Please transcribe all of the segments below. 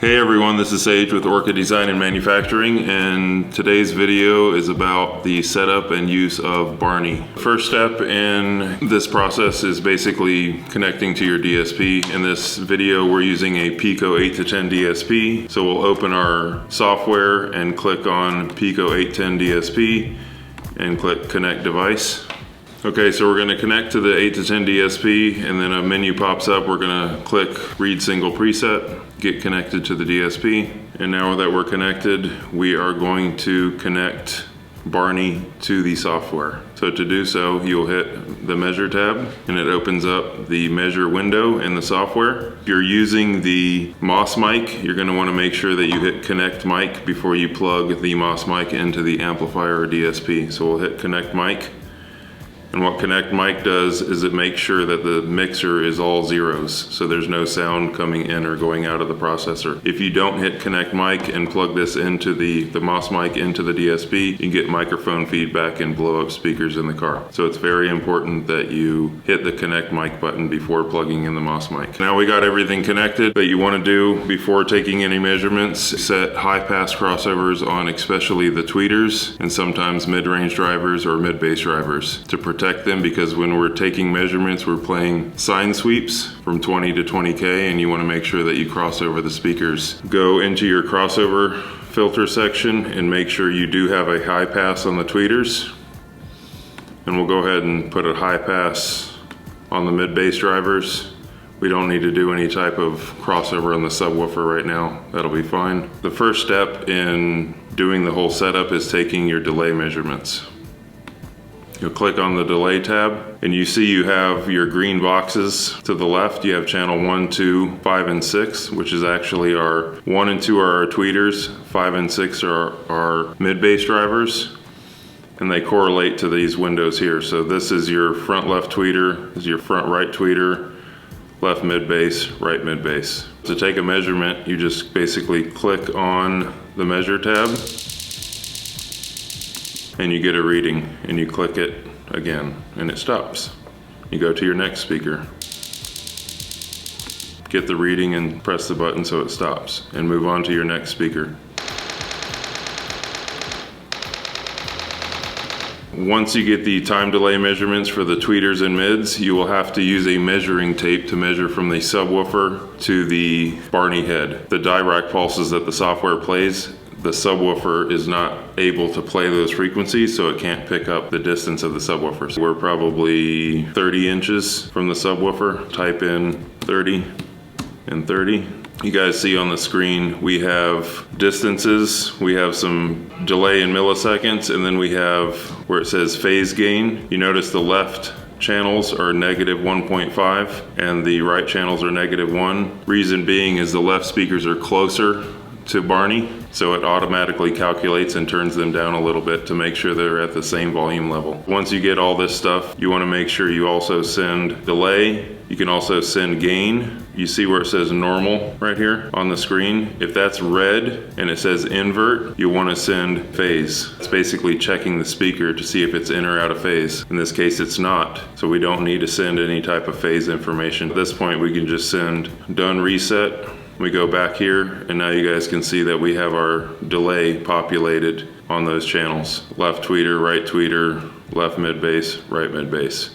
Hey everyone, this is Sage with Orca Design and Manufacturing, and today's video is about the setup and use of Barnie. First step in this process is basically connecting to your DSP. In this video, we're using a Pico 8-10 DSP. So we'll open our software and click on Pico 8-10 DSP and click Connect Device. Okay, so we're going to connect to the 8-10 DSP, and then a menu pops up. We're going to click Read Single Preset, get connected to the DSP. And now that we're connected, we are going to connect Barnie to the software. So to do so, you'll hit the Measure tab, and it opens up the Measure window in the software. If you're using the MOS mic, you're going to want to make sure that you hit Connect Mic before you plug the MOS mic into the amplifier or DSP. So we'll hit Connect Mic. And what Connect Mic does is it makes sure that the mixer is all zeros, so there's no sound coming in or going out of the processor. If you don't hit Connect Mic and plug this into the MOS mic into the DSP, you can get microphone feedback and blow up speakers in the car. So it's very important that you hit the Connect Mic button before plugging in the MOS mic. Now we got everything connected. That you want to do before taking any measurements, set high pass crossovers on especially the tweeters and sometimes mid-range drivers or mid-bass drivers to protect them, because when we're taking measurements, we're playing sine sweeps from 20 to 20K, and you want to make sure that you cross over the speakers. Go into your crossover filter section and make sure you do have a high pass on the tweeters. And we'll go ahead and put a high pass on the mid-bass drivers. We don't need to do any type of crossover on the subwoofer right now. That'll be fine. The first step in doing the whole setup is taking your delay measurements. You'll click on the delay tab, and you see you have your green boxes to the left. You have channel 1, 2, 5, and 6, which is actually our 1 and 2 are our tweeters, 5 and 6 are our mid-bass drivers, and they correlate to these windows here. So this is your front left tweeter, this is your front right tweeter, left mid-bass, right mid-bass. To take a measurement, you just basically click on the measure tab, and you get a reading, and you click it again and it stops. You go to your next speaker, get the reading and press the button so it stops, and move on to your next speaker. Once you get the time delay measurements for the tweeters and mids, you will have to use a measuring tape to measure from the subwoofer to the Barnie head. The direct pulses that the software plays, the subwoofer is not able to play those frequencies, so it can't pick up the distance of the subwoofer. So we're probably 30 inches from the subwoofer. Type in 30 and 30. You guys see on the screen, we have distances, we have some delay in milliseconds, and then we have where it says phase gain. You notice the left channels are negative 1.5 and the right channels are negative 1. Reason being is the left speakers are closer to Barnie, so it automatically calculates and turns them down a little bit to make sure they're at the same volume level. Once you get all this stuff, you want to make sure you also send delay. You can also send gain. You see where it says normal right here on the screen. If that's red and it says invert, you want to send phase. It's basically checking the speaker to see if it's in or out of phase. In this case, it's not, so we don't need to send any type of phase information. At this point, we can just send done reset. We go back here, and now you guys can see that we have our delay populated on those channels. Left tweeter, right tweeter, left mid-bass, right mid-bass.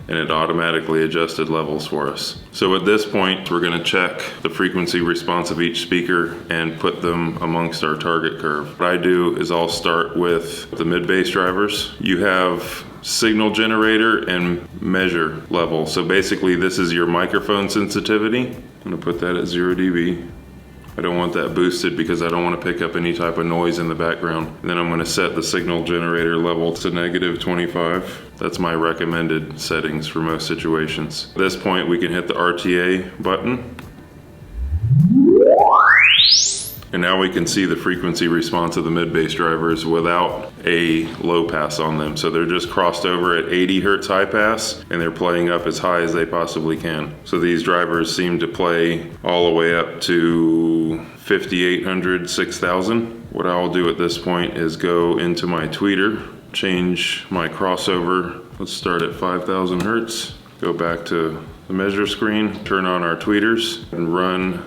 And it automatically adjusted levels for us. So at this point, we're gonna check the frequency response of each speaker and put them amongst our target curve. What I do is I'll start with the mid-bass drivers. You have signal generator and measure level. So basically this is your microphone sensitivity. I'm gonna put that at 0 dB. I don't want that boosted because I don't want to pick up any type of noise in the background. And then I'm going to set the signal generator level to negative 25. That's my recommended settings for most situations. At this point, we can hit the RTA button. And now we can see the frequency response of the mid-bass drivers without a low pass on them. So they're just crossed over at 80 Hertz high pass, and they're playing up as high as they possibly can. So these drivers seem to play all the way up to 5,800, 6,000. What I'll do at this point is go into my tweeter, change my crossover. Let's start at 5,000 Hertz. Go back to the measure screen, turn on our tweeters, and run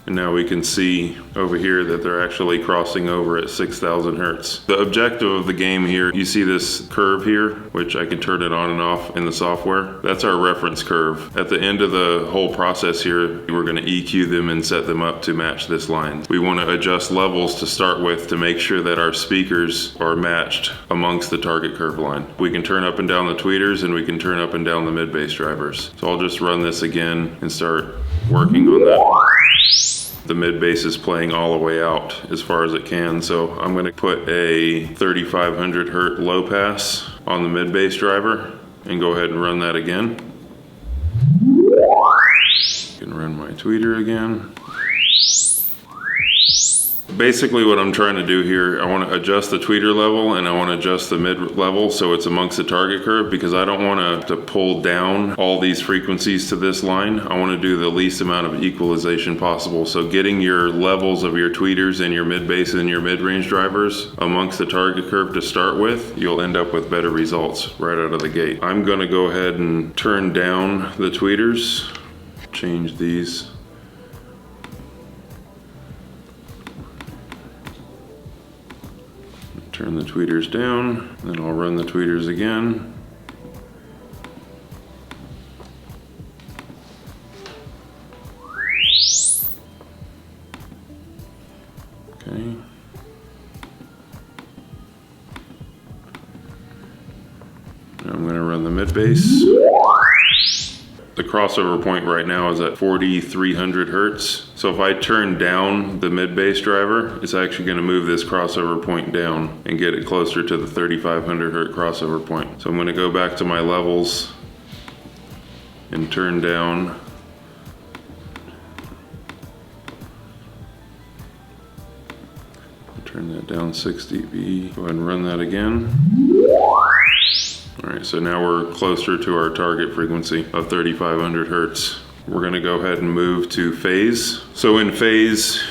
And now we can see over here that they're actually crossing over at 6,000 hertz. The objective of the game here, you see this curve here, which I can turn it on and off in the software. That's our reference curve. At the end of the whole process here, we're going to EQ them and set them up to match this line. We want to adjust levels to start with to make sure that our speakers are matched amongst the target curve line. We can turn up and down the tweeters, and we can turn up and down the mid-bass drivers. So I'll just run this again and start working on that. The mid bass is playing all the way out as far as it can, so I'm going to put a 3500 hertz low pass on the mid bass driver and go ahead and run that again. I can run my tweeter again. Basically what I'm trying to do here, I want to adjust the tweeter level and I want to adjust the mid level so it's amongst the target curve, because I don't want to pull down all these frequencies to this line. I want to do the least amount of equalization possible. So getting your levels of your tweeters and your mid bass and your mid-range drivers amongst the target curve to start with, you'll end up with better results right out of the gate. I'm going to go ahead and turn down the tweeters, change these. Turn the tweeters down, then I'll run the tweeters again. Okay. Now I'm going to run the mid bass. The crossover point right now is at 4,300 hertz. So if I turn down the mid bass driver, it's actually going to move this crossover point down and get it closer to the 3,500 hertz crossover point. So I'm going to go back to my levels and turn down. Turn that down 6 dB. Go ahead and run that again. All right, so now we're closer to our target frequency of 3,500 hertz. We're gonna go ahead and move to phase. So in phase,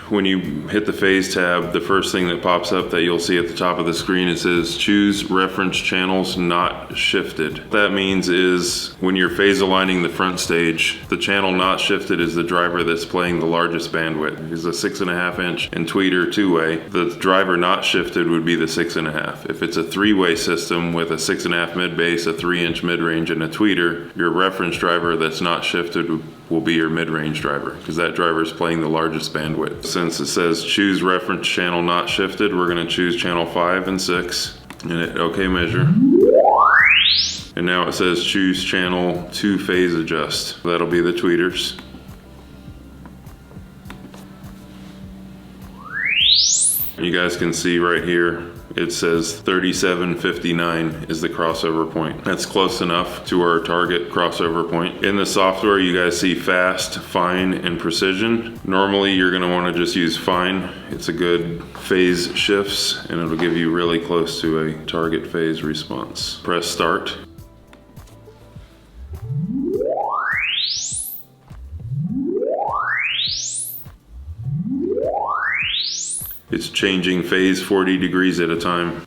when you hit the phase tab, the first thing that pops up that you'll see at the top of the screen, it says choose reference channels not shifted. What that means is when you're phase aligning the front stage, the channel not shifted is the driver that's playing the largest bandwidth. It's a 6.5 inch and tweeter two-way. The driver not shifted would be the 6.5. If it's a three-way system with a 6.5 mid bass, a 3-inch mid-range, and a tweeter, your reference driver that's not shifted will be your mid-range driver, because that driver is playing the largest bandwidth. Since it says choose reference channel not shifted, we're going to choose channel 5 and 6 and hit OK measure. And now it says choose channel 2 phase adjust. That'll be the tweeters. You guys can see right here, it says 3759 is the crossover point. That's close enough to our target crossover point. In the software, you guys see fast, fine, and precision. Normally, you're gonna wanna just use fine. It's a good phase shifts, and it'll give you really close to a target phase response. Press start. It's changing phase 40 degrees at a time.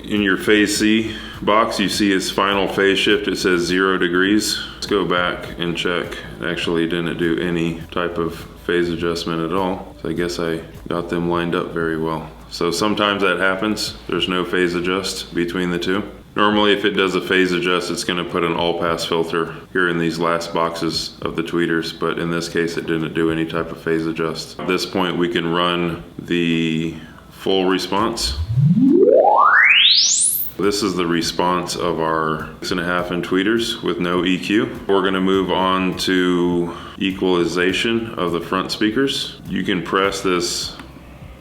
In your phase C box, you see its final phase shift. It says 0 degrees. Let's go back and check. It actually didn't do any type of phase adjustment at all. So I guess I got them lined up very well. So sometimes that happens. There's no phase adjust between the two. Normally, if it does a phase adjust, it's going to put an all-pass filter here in these last boxes of the tweeters, but in this case, it didn't do any type of phase adjust. At this point, we can run the full response. This is the response of our 6.5 inch tweeters with no EQ. We're going to move on to equalization of the front speakers. You can press this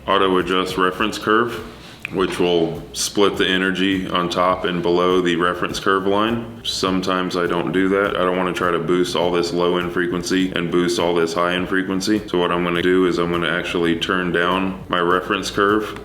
auto adjust reference curve which will split the energy on top and below the reference curve line. Sometimes I don't do that. I don't want to try to boost all this low end frequency and boost all this high end frequency. So what I'm going to do is I'm going to actually turn down my reference curve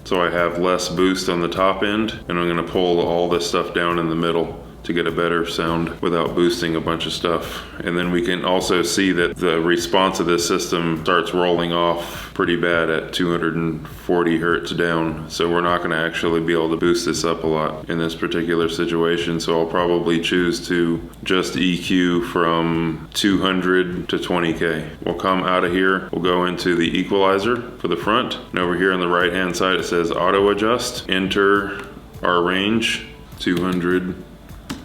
so I have less boost on the top end, and I'm going to pull all this stuff down in the middle to get a better sound without boosting a bunch of stuff. And then we can also see that the response of this system starts rolling off pretty bad at 240 hertz down. So we're not going to actually be able to boost this up a lot in this particular situation. So I'll probably choose to just EQ from 200 to 20K. We'll come out of here, we'll go into the equalizer for the front. And over here on the right hand side it says auto adjust. Enter our range, 200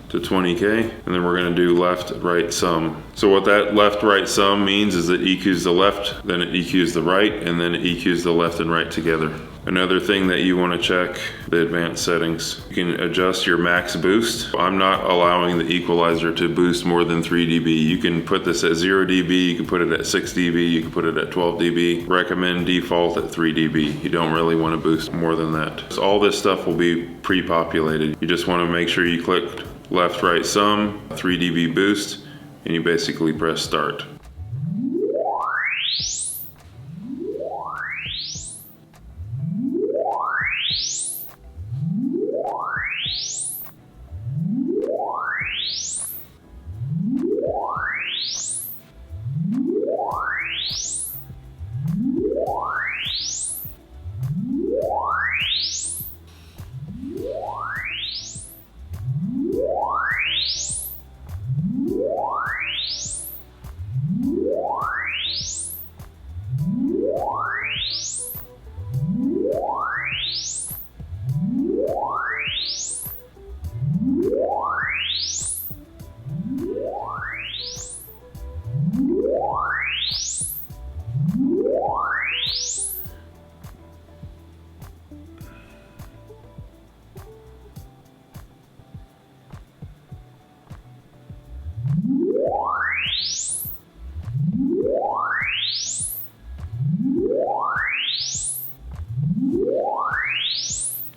to 20K, and then we're going to do left right sum. So what that left right sum means is it EQs the left, then it EQs the right, and then it EQs the left and right together. Another thing that you want to check, the advanced settings. You can adjust your max boost. I'm not allowing the equalizer to boost more than 3 dB. You can put this at 0 dB, you can put it at 6 dB, you can put it at 12 dB. Recommend default at 3 dB. You don't really want to boost more than that. So all this stuff will be pre-populated. You just want to make sure you click left right sum, 3 dB boost, and you basically press start.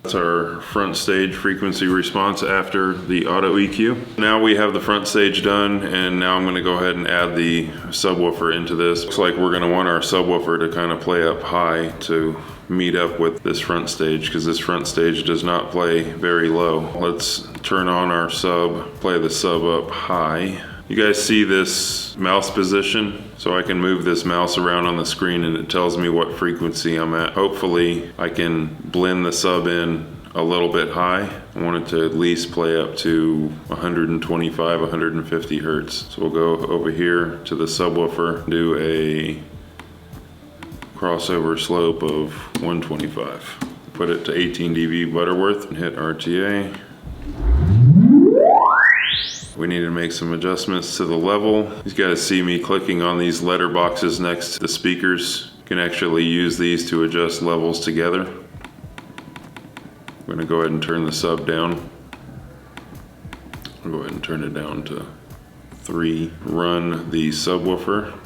That's our front stage frequency response after the auto EQ. Now we have the front stage done, and now I'm going to go ahead and add the subwoofer into this. Looks like we're going to want our subwoofer to kind of play up high to meet up with this front stage, because this front stage does not play very low. Let's turn on our sub, play the sub up high. You guys see this mouse position? So I can move this mouse around on the screen and it tells me what frequency I'm at. Hopefully I can blend the sub in a little bit high. I want it to at least play up to 125, 150 hertz. So we'll go over here to the subwoofer, do a crossover slope of 125. Put it to 18 dB Butterworth and hit RTA. We need to make some adjustments to the level. You guys see me clicking on these letter boxes next to the speakers. You can actually use these to adjust levels together. I'm gonna go ahead and turn the sub down. I'll go ahead and turn it down to 3. Run the subwoofer.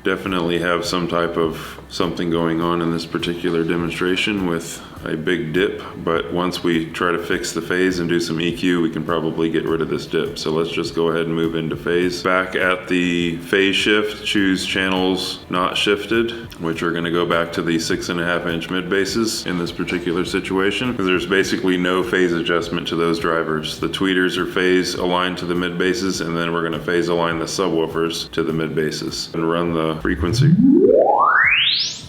Definitely have some type of something going on in this particular demonstration with a big dip, but once we try to fix the phase and do some EQ, we can probably get rid of this dip. So let's just go ahead and move into phase. Back at the phase shift, choose channels not shifted, which are gonna go back to the 6.5 inch mid basses in this particular situation, because there's basically no phase adjustment to those drivers. The tweeters are phase aligned to the mid basses, and then we're gonna phase align the subwoofers to the mid basses and run the frequency.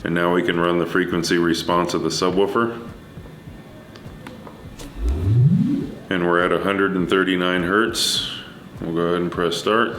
And now we can run the frequency response of the subwoofer. And we're at 139 hertz. We'll go ahead and press start.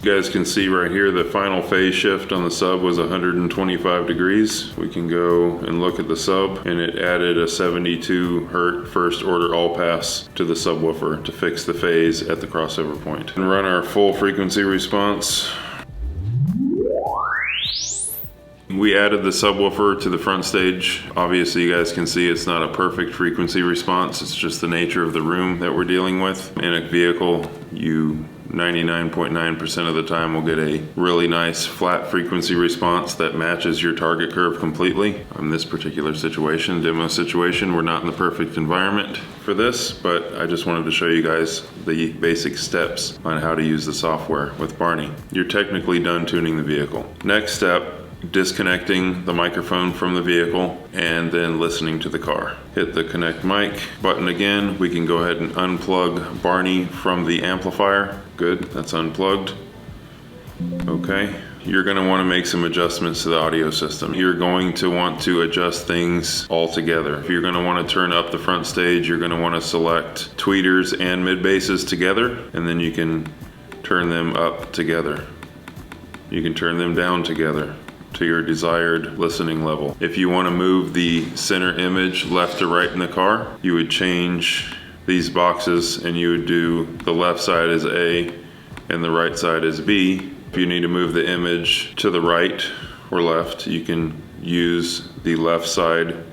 You guys can see right here the final phase shift on the sub was 125 degrees. We can go and look at the sub, and it added a 72 hertz first order all pass to the subwoofer to fix the phase at the crossover point. And run our full frequency response. We added the subwoofer to the front stage. Obviously you guys can see it's not a perfect frequency response. It's just the nature of the room that we're dealing with. In a vehicle, you 99.9% of the time will get a really nice flat frequency response that matches your target curve completely. In this particular situation, demo situation, we're not in the perfect environment for this, but I just wanted to show you guys the basic steps on how to use the software with Barnie. You're technically done tuning the vehicle. Next step, disconnecting the microphone from the vehicle and then listening to the car. Hit the connect mic button again. We can go ahead and unplug Barnie from the amplifier. Good, that's unplugged. Okay, you're going to want to make some adjustments to the audio system. You're going to want to adjust things all together. If you're going to want to turn up the front stage, you're going to want to select tweeters and mid basses together, and then you can turn them up together. You can turn them down together to your desired listening level. If you want to move the center image left to right in the car, you would change these boxes and you would do the left side as A and the right side as B. If you need to move the image to the right or left, you can use the left side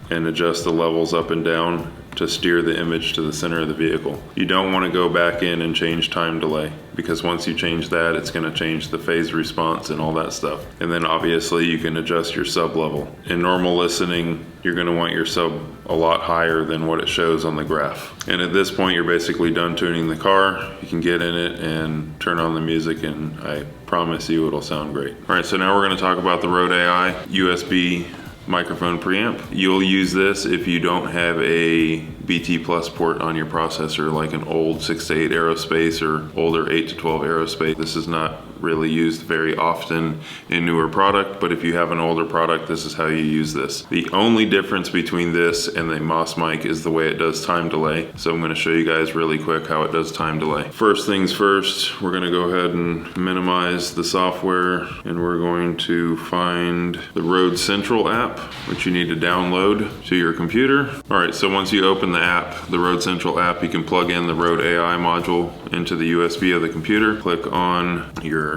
and adjust the levels up and down to steer the image to the center of the vehicle. You don't want to go back in and change time delay, because once you change that, it's going to change the phase response and all that stuff. And then obviously you can adjust your sub level. In normal listening, you're going to want your sub a lot higher than what it shows on the graph. And at this point, you're basically done tuning the car. You can get in it and turn on the music, and I promise you it'll sound great. All right, so now we're going to talk about the Rade AI USB microphone preamp. You'll use this if you don't have a BT Plus port on your processor, like an old 6 to 8 aerospace or older 8 to 12 aerospace. This is not really used very often in newer product, but if you have an older product, this is how you use this. The only difference between this and the Mos mic is the way it does time delay. So I'm going to show you guys really quick how it does time delay. First things first, we're going to go ahead and minimize the software, and we're going to find the Rode Central app, which you need to download to your computer. All right, so once you open the app, the Rode Central app, you can plug in the Rade AI module into the USB of the computer. Click on your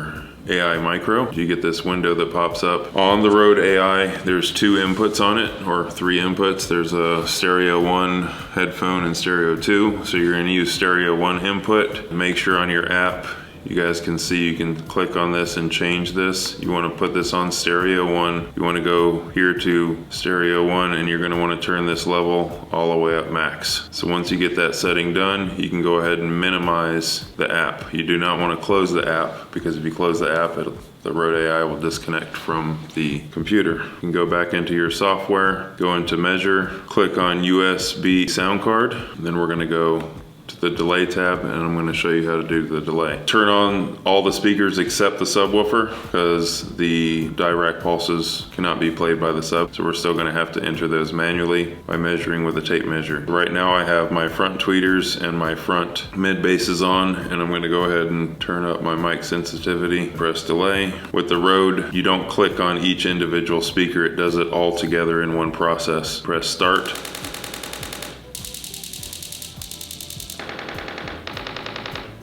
AI micro. You get this window that pops up. On the Rade AI, there's 2 inputs on it, or 3 inputs. There's a stereo 1 headphone and stereo 2. So you're going to use stereo 1 input. Make sure on your app, you guys can see, you can click on this and change this. You want to put this on stereo 1. You want to go here to stereo 1, and you're going to want to turn this level all the way up max. So once you get that setting done, you can go ahead and minimize the app. You do not want to close the app, because if you close the app, the Rade AI will disconnect from the computer. You can go back into your software, go into measure, click on USB sound card, and then we're going to go to the delay tab, and I'm going to show you how to do the delay. Turn on all the speakers except the subwoofer, because the direct pulses cannot be played by the sub, so we're still going to have to enter those manually by measuring with a tape measure. Right now I have my front tweeters and my front mid basses on, and I'm going to go ahead and turn up my mic sensitivity. Press delay. With the Rode, you don't click on each individual speaker, it does it all together in one process. Press start.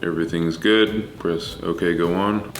Everything's good. Press OK, go on.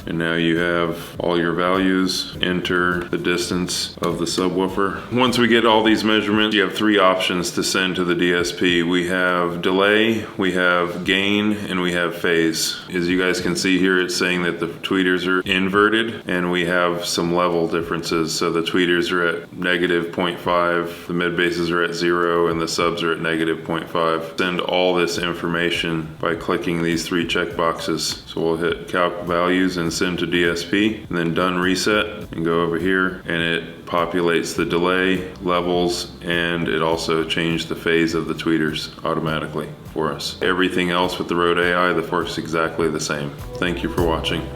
And now you have all your values. Enter the distance of the subwoofer. Once we get all these measurements, you have 3 options to send to the DSP. We have delay, we have gain, and we have phase. As you guys can see here, it's saying that the tweeters are inverted, and we have some level differences. So the tweeters are at -0.5, the mid basses are at 0, and the subs are at -0.5. Send all this information by clicking these 3 check boxes. So we'll hit calc values and send to DSP, and then done reset, and go over here, and it populates the delay levels, and it also changed the phase of the tweeters automatically for us. Everything else with the Rade AI, the works exactly the same. Thank you for watching.